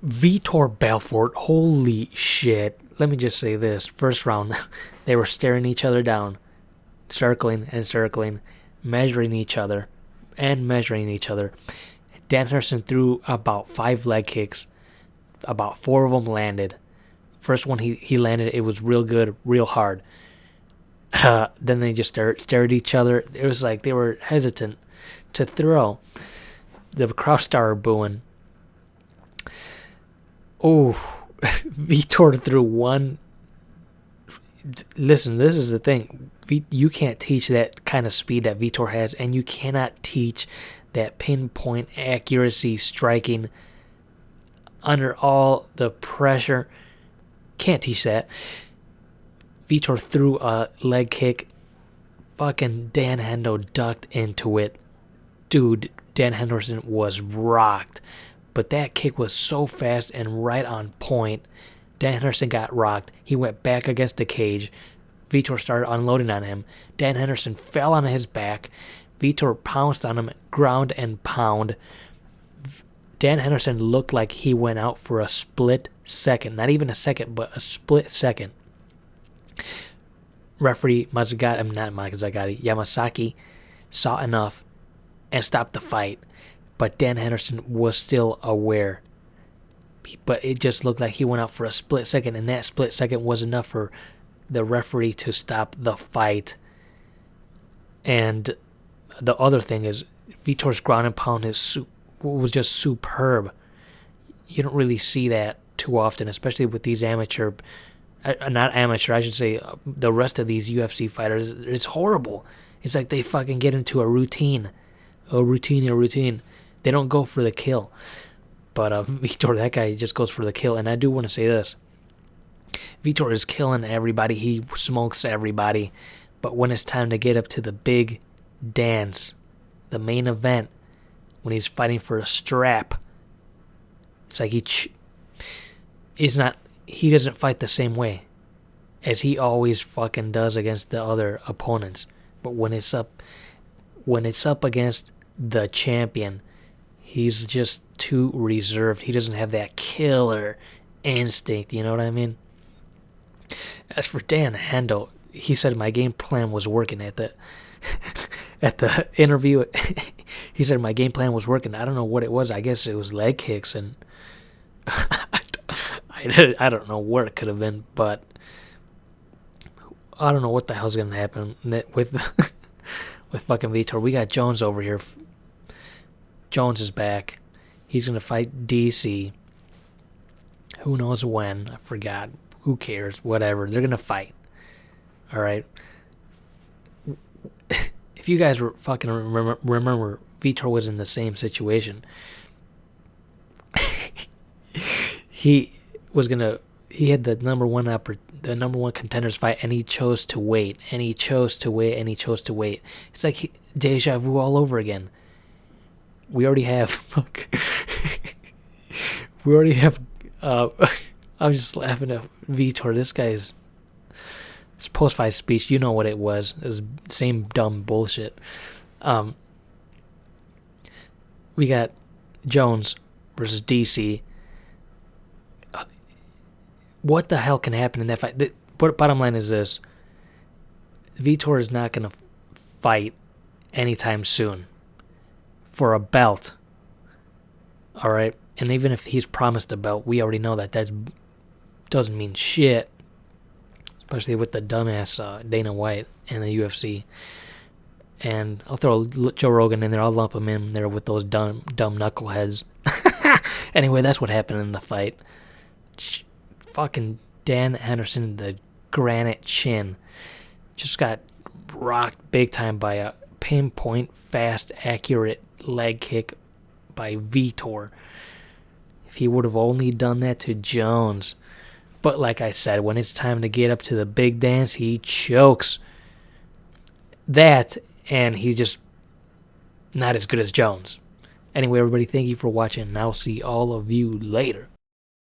Vitor Belfort, holy shit. Let me just say this. First round, they were staring each other down, circling and circling, measuring each other and measuring each other. Dan Henderson threw about 5 leg kicks. About 4 of them landed. First one he landed, it was real good, real hard. Then they just stared at each other. It was like they were hesitant to throw. The crowd started booing. Oh, Vitor threw one. Listen, this is the thing. You can't teach that kind of speed that Vitor has, and you cannot teach that pinpoint accuracy striking under all the pressure. Can't teach that. Vitor threw a leg kick. Fucking Dan Hendo ducked into it. Dude, Dan Henderson was rocked. But that kick was so fast and right on point. Dan Henderson got rocked. He went back against the cage. Vitor started unloading on him. Dan Henderson fell on his back. Vitor pounced on him, ground and pound. Dan Henderson looked like he went out for a split second. Not even a second, but a split second. Referee Yamasaki saw enough and stopped the fight. But Dan Henderson was still aware. But it just looked like he went out for a split second, and that split second was enough for the referee to stop the fight. And the other thing is, Vitor's ground and pound was just superb. You don't really see that too often, especially with these amateur, not amateur, I should say, the rest of these UFC fighters. It's horrible. It's like they fucking get into a routine. They don't go for the kill. But Vitor, that guy just goes for the kill. And I do want to say this. Vitor is killing everybody. He smokes everybody. But when it's time to get up to the big dance, the main event, when he's fighting for a strap, it's like he doesn't fight the same way as he always fucking does against the other opponents. But when it's up against the champion, he's just too reserved. He doesn't have that killer instinct, you know what I mean? As for Dan Hendo, he said my game plan was working at the interview. He said my game plan was working. I don't know what it was. I guess it was leg kicks, and I don't know what it could have been, but I don't know what the hell's gonna happen with with fucking Vitor. We got Jones over here. Jones is back. He's going to fight DC. Who knows when? I forgot. Who cares? Whatever. They're going to fight. All right? If you guys were fucking remember, Vitor was in the same situation. He had the number one contenders fight, and he chose to wait. It's like deja vu all over again. We already have. I'm just laughing at Vitor. This guy's post-fight speech. You know what it was. It was the same dumb bullshit. We got Jones versus DC. What the hell can happen in that fight? The bottom line is this: Vitor is not going to fight anytime soon for a belt. All right? And even if he's promised a belt, we already know that doesn't mean shit. Especially with the dumbass Dana White and the UFC. And I'll throw Joe Rogan in there. I'll lump him in there with those dumb knuckleheads. Anyway, that's what happened in the fight. Fucking Dan Henderson, the granite chin, just got rocked big time by a pinpoint, fast, accurate leg kick by Vitor. If he would have only done that to Jones. But like I said, when it's time to get up to the big dance, he chokes. That, and he's just not as good as Jones. Anyway, everybody, thank you for watching, and I'll see all of you later.